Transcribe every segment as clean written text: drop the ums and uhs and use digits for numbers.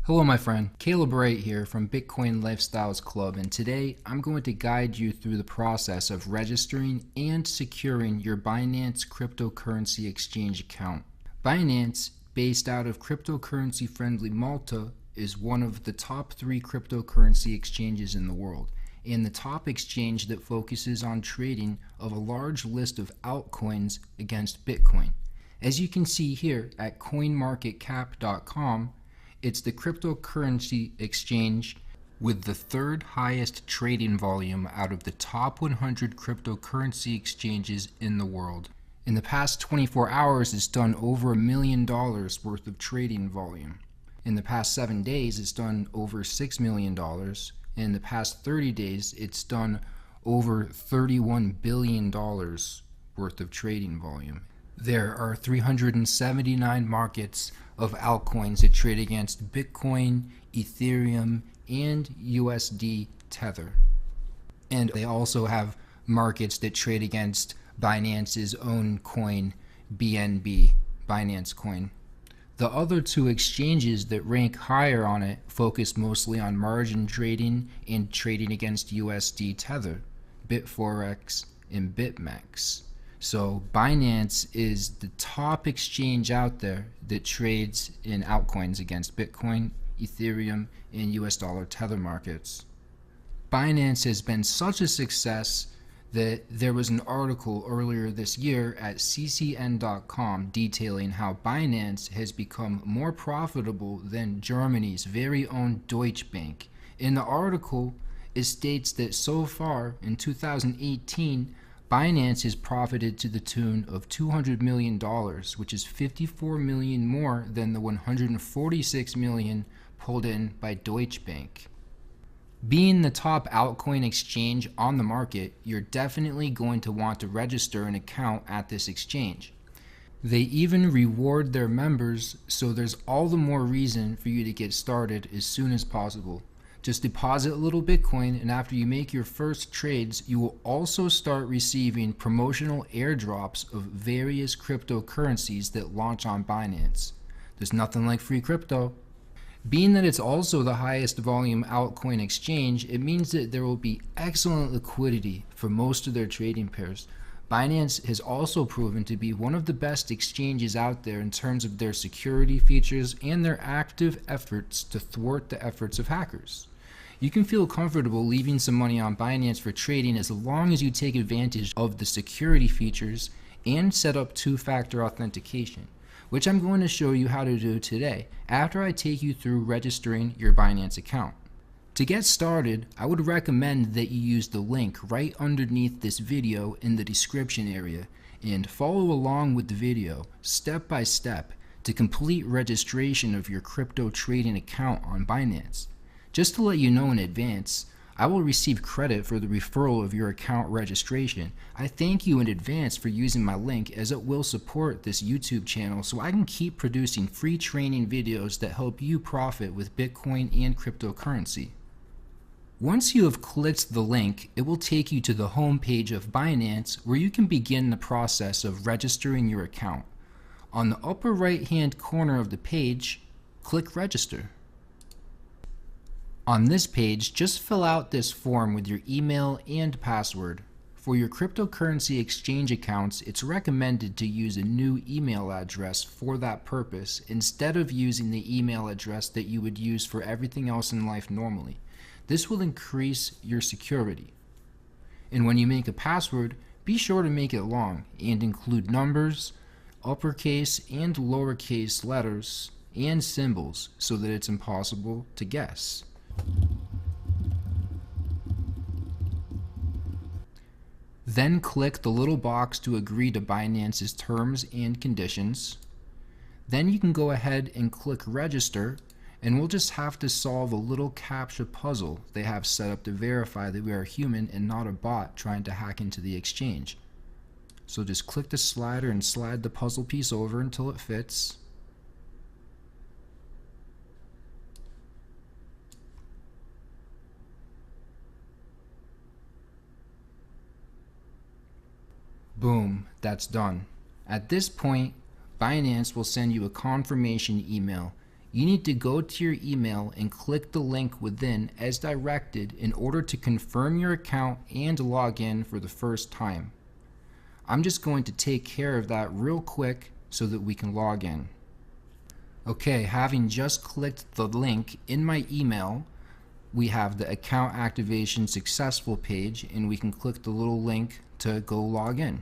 Hello my friend, Caleb Wright here from Bitcoin Lifestyles Club, and today I'm going to guide you through the process of registering and securing your Binance cryptocurrency exchange account. Binance, based out of cryptocurrency-friendly Malta, is one of the top 3 cryptocurrency exchanges in the world, and the top exchange that focuses on trading of a large list of altcoins against Bitcoin. As you can see here at coinmarketcap.com, it's the cryptocurrency exchange with the 3rd highest trading volume out of the top 100 cryptocurrency exchanges in the world. In the past 24 hours, it's done over $1 million worth of trading volume. In the past 7 days, it's done over $6 million. In the past 30 days, it's done over $31 billion worth of trading volume. There are 379 markets of altcoins that trade against Bitcoin, Ethereum, and USD Tether. And they also have markets that trade against Binance's own coin, BNB, Binance Coin. The other 2 exchanges that rank higher on it focus mostly on margin trading and trading against USD Tether, Bitforex, and BitMEX. So Binance is the top exchange out there that trades in altcoins against Bitcoin, Ethereum, and US dollar Tether markets. Binance has been such a success that there was an article earlier this year at ccn.com detailing how Binance has become more profitable than Germany's very own Deutsche Bank. In the article, it states that so far in 2018, Binance has profited to the tune of $200 million, which is $54 million more than the $146 million pulled in by Deutsche Bank. Being the top altcoin exchange on the market, you're definitely going to want to register an account at this exchange. They even reward their members, so there's all the more reason for you to get started as soon as possible. Just deposit a little Bitcoin, and after you make your first trades, you will also start receiving promotional airdrops of various cryptocurrencies that launch on Binance. There's nothing like free crypto. Being that it's also the highest volume altcoin exchange, it means that there will be excellent liquidity for most of their trading pairs. Binance has also proven to be one of the best exchanges out there in terms of their security features and their active efforts to thwart the efforts of hackers. You can feel comfortable leaving some money on Binance for trading as long as you take advantage of the security features and set up 2-factor authentication, which I'm going to show you how to do today after I take you through registering your Binance account. To get started, I would recommend that you use the link right underneath this video in the description area and follow along with the video step by step to complete registration of your crypto trading account on Binance. Just to let you know in advance, I will receive credit for the referral of your account registration. I thank you in advance for using my link, as it will support this YouTube channel so I can keep producing free training videos that help you profit with Bitcoin and cryptocurrency. Once you have clicked the link, it will take you to the home page of Binance, where you can begin the process of registering your account. On the upper right hand corner of the page, click Register. On this page, just fill out this form with your email and password. For your cryptocurrency exchange accounts, it's recommended to use a new email address for that purpose instead of using the email address that you would use for everything else in life normally. This will increase your security. And when you make a password, be sure to make it long and include numbers, uppercase and lowercase letters, and symbols so that it's impossible to guess. Then click the little box to agree to Binance's terms and conditions. Then you can go ahead and click Register, and we'll just have to solve a little CAPTCHA puzzle they have set up to verify that we are human and not a bot trying to hack into the exchange. So just click the slider and slide the puzzle piece over until it fits. Boom, that's done. At this point, Binance will send you a confirmation email. you need to go to your email and click the link within as directed in order to confirm your account and log in for the first time. I'm just going to take care of that real quick so that we can log in. Okay, having just clicked the link in my email, we have the account activation successful page, and we can click the little link to go log in.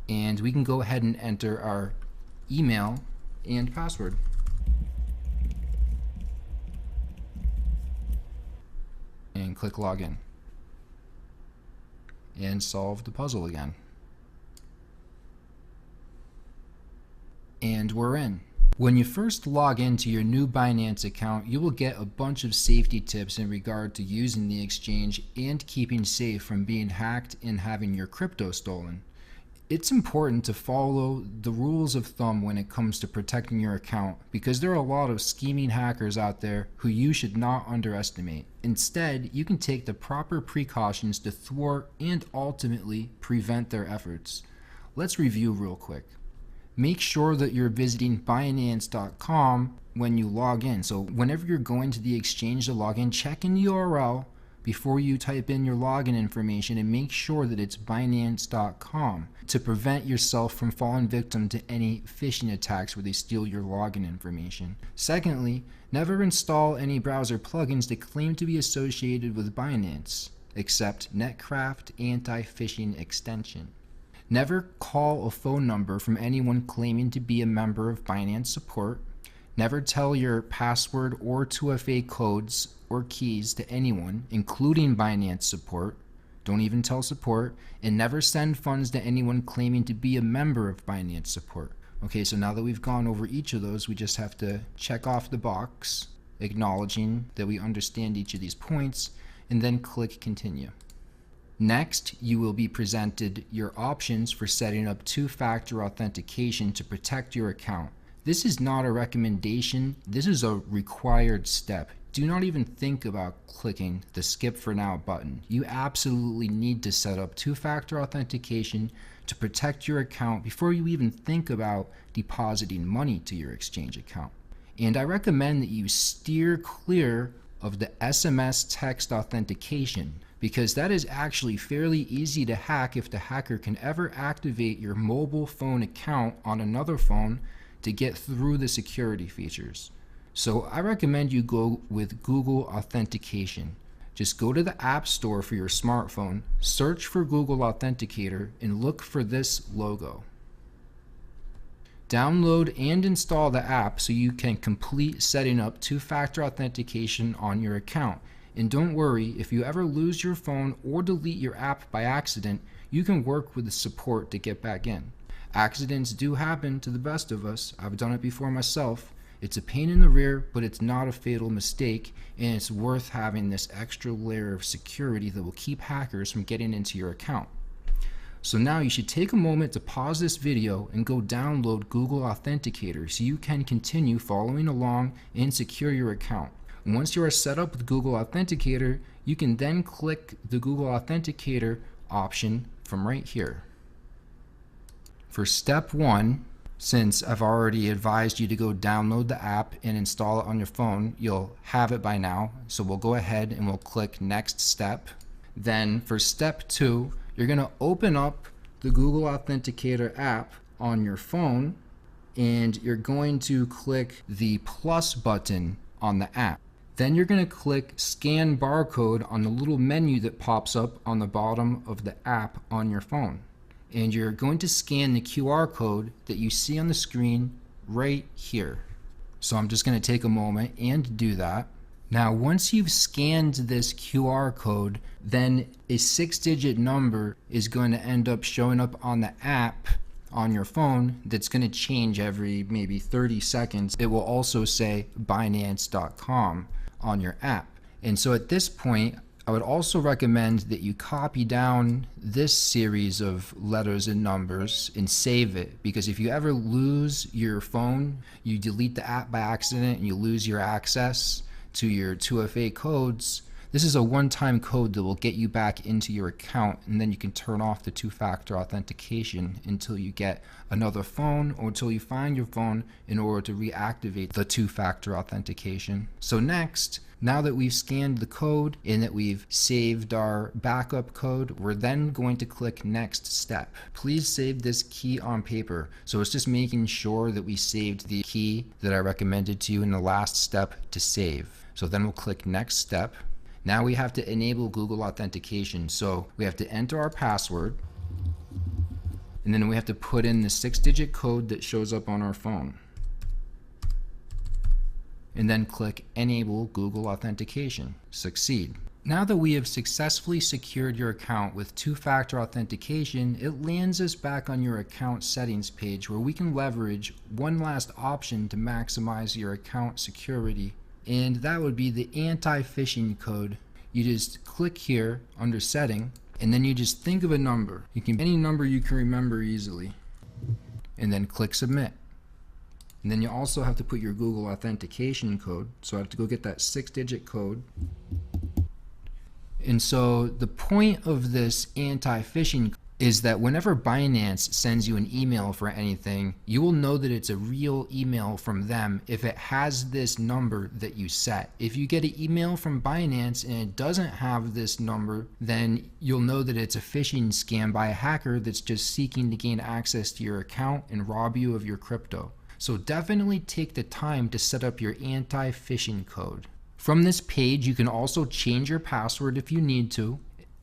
And we can go ahead and enter our email and password. And click login. And solve the puzzle again. And we're in. When you first log into your new Binance account, you will get a bunch of safety tips in regard to using the exchange and keeping safe from being hacked and having your crypto stolen. It's important to follow the rules of thumb when it comes to protecting your account, because there are a lot of scheming hackers out there who you should not underestimate. Instead, you can take the proper precautions to thwart and ultimately prevent their efforts. Let's review real quick. Make sure that you're visiting Binance.com when you log in. So whenever you're going to the exchange to log in, check in the URL before you type in your login information and make sure that it's Binance.com to prevent yourself from falling victim to any phishing attacks where they steal your login information. Secondly, never install any browser plugins that claim to be associated with Binance, except Netcraft AntiPhishing extension. Never call a phone number from anyone claiming to be a member of Binance support. Never tell your password or 2FA codes or keys to anyone, including Binance support. Don't even tell support. And never send funds to anyone claiming to be a member of Binance support. Okay, so now that we've gone over each of those, we just have to check off the box, acknowledging that we understand each of these points, and then click continue. Next, you will be presented your options for setting up two-factor authentication to protect your account. This is not a recommendation, this is a required step. Do not even think about clicking the skip for now button. You absolutely need to set up two-factor authentication to protect your account before you even think about depositing money to your exchange account. And I recommend that you steer clear of the SMS text authentication, because that is actually fairly easy to hack if the hacker can ever activate your mobile phone account on another phone to get through the security features. So I recommend you go with Google Authentication. Just go to the App Store for your smartphone, search for Google Authenticator, and look for this logo. Download and install the app so you can complete setting up two-factor authentication on your account. And don't worry, if you ever lose your phone or delete your app by accident, you can work with the support to get back in. Accidents do happen to the best of us. I've done it before myself. It's a pain in the rear, but it's not a fatal mistake, and it's worth having this extra layer of security that will keep hackers from getting into your account. So now you should take a moment to pause this video and go download Google Authenticator so you can continue following along and secure your account. Once you are set up with Google Authenticator, you can then click the Google Authenticator option from right here. For step 1, since I've already advised you to go download the app and install it on your phone, you'll have it by now. So we'll go ahead and we'll click next step. Then for step 2, you're going to open up the Google Authenticator app on your phone, and you're going to click the plus button on the app. Then you're going to click scan barcode on the little menu that pops up on the bottom of the app on your phone. And you're going to scan the QR code that you see on the screen right here. So I'm just going to take a moment and do that. Now, once you've scanned this QR code, then a 6-digit number is going to end up showing up on the app on your phone that's going to change every maybe 30 seconds. It will also say Binance.com on your app. And so at this point, I would also recommend that you copy down this series of letters and numbers and save it, because if you ever lose your phone, you delete the app by accident and you lose your access to your 2FA codes, This is a one-time code that will get you back into your account, and then you can turn off the two-factor authentication until you get another phone or until you find your phone in order to reactivate the two-factor authentication. So next, now that we've scanned the code and that we've saved our backup code, we're then going to click next step. Please save this key on paper. So it's just making sure that we saved the key that I recommended to you in the last step to save. So then we'll click next step. Now we have to enable Google authentication. So we have to enter our password, and then we have to put in the 6-digit code that shows up on our phone. And then click enable Google authentication. Succeed. Now that we have successfully secured your account with two-factor authentication, it lands us back on your account settings page where we can leverage one last option to maximize your account security. And that would be the anti-phishing code. You just click here under setting, and then you just think of a number. You can any number you can remember easily, and then click submit. And then you also have to put your Google authentication code. So I have to go get that 6-digit code. And so the point of this anti-phishing is that whenever Binance sends you an email for anything, you will know that it's a real email from them if it has this number that you set. If you get an email from Binance and it doesn't have this number, then you'll know that it's a phishing scam by a hacker that's just seeking to gain access to your account and rob you of your crypto. So definitely take the time to set up your anti-phishing code. From this page, you can also change your password if you need to.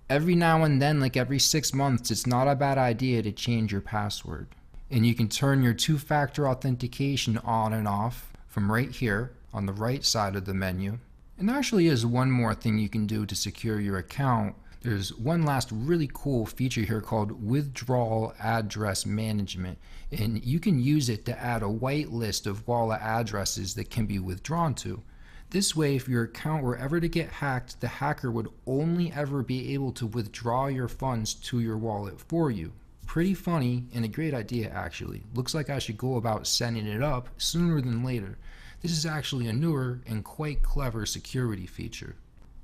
Every now and then, like every 6 months, it's not a bad idea to change your password. And you can turn your two-factor authentication on and off from right here on the right side of the menu. And there actually is one more thing you can do to secure your account. There's one last really cool feature here called withdrawal address management. And you can use it to add a whitelist of wallet addresses that can be withdrawn to. This way, if your account were ever to get hacked, the hacker would only ever be able to withdraw your funds to your wallet for you. Pretty funny and a great idea, actually. Looks like I should go about setting it up sooner than later. This is actually a newer and quite clever security feature.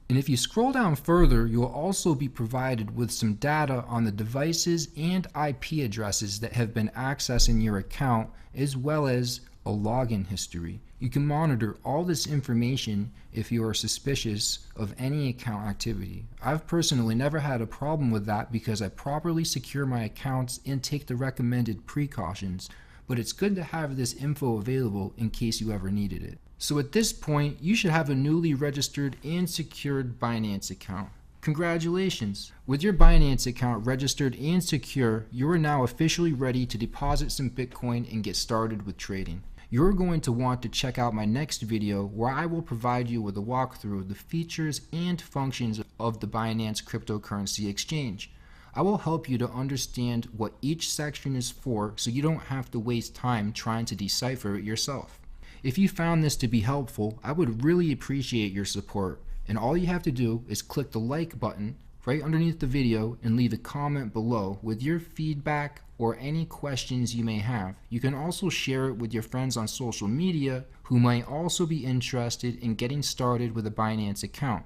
And if you scroll down further, you will also be provided with some data on the devices and IP addresses that have been accessing your account, as well as a login history. You can monitor all this information if you are suspicious of any account activity. I've personally never had a problem with that because I properly secure my accounts and take the recommended precautions, but it's good to have this info available in case you ever needed it. So at this point, you should have a newly registered and secured Binance account. Congratulations! With your Binance account registered and secure, you are now officially ready to deposit some Bitcoin and get started with trading. You're going to want to check out my next video where I will provide you with a walkthrough of the features and functions of the Binance cryptocurrency exchange. I will help you to understand what each section is for so you don't have to waste time trying to decipher it yourself. If you found this to be helpful, I would really appreciate your support, and all you have to do is click the like button right underneath the video and leave a comment below with your feedback or any questions you may have. You can also share it with your friends on social media who might also be interested in getting started with a Binance account.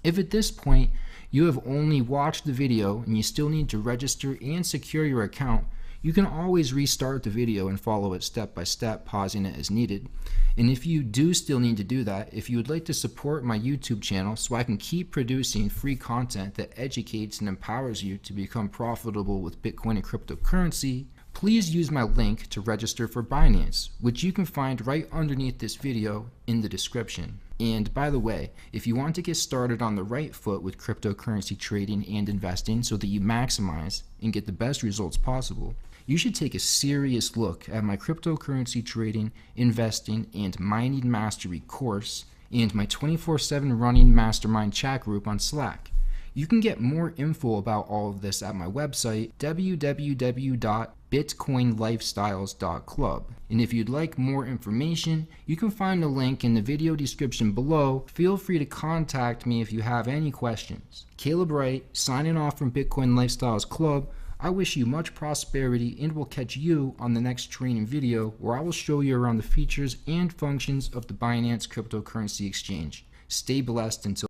If at this point you have only watched the video and you still need to register and secure your account, you can always restart the video and follow it step by step, pausing it as needed. And if you do still need to do that, if you would like to support my YouTube channel so I can keep producing free content that educates and empowers you to become profitable with Bitcoin and cryptocurrency, please use my link to register for Binance, which you can find right underneath this video in the description. And by the way, if you want to get started on the right foot with cryptocurrency trading and investing so that you maximize and get the best results possible, you should take a serious look at my cryptocurrency trading, investing, and mining mastery course and my 24/7 running mastermind chat group on Slack. You can get more info about all of this at my website, www.bitcoinlifestyles.club. And if you'd like more information, you can find a link in the video description below. Feel free to contact me if you have any questions. Caleb Wright, signing off from Bitcoin Lifestyles Club. I wish you much prosperity and will catch you on the next training video where I will show you around the features and functions of the Binance cryptocurrency exchange. Stay blessed until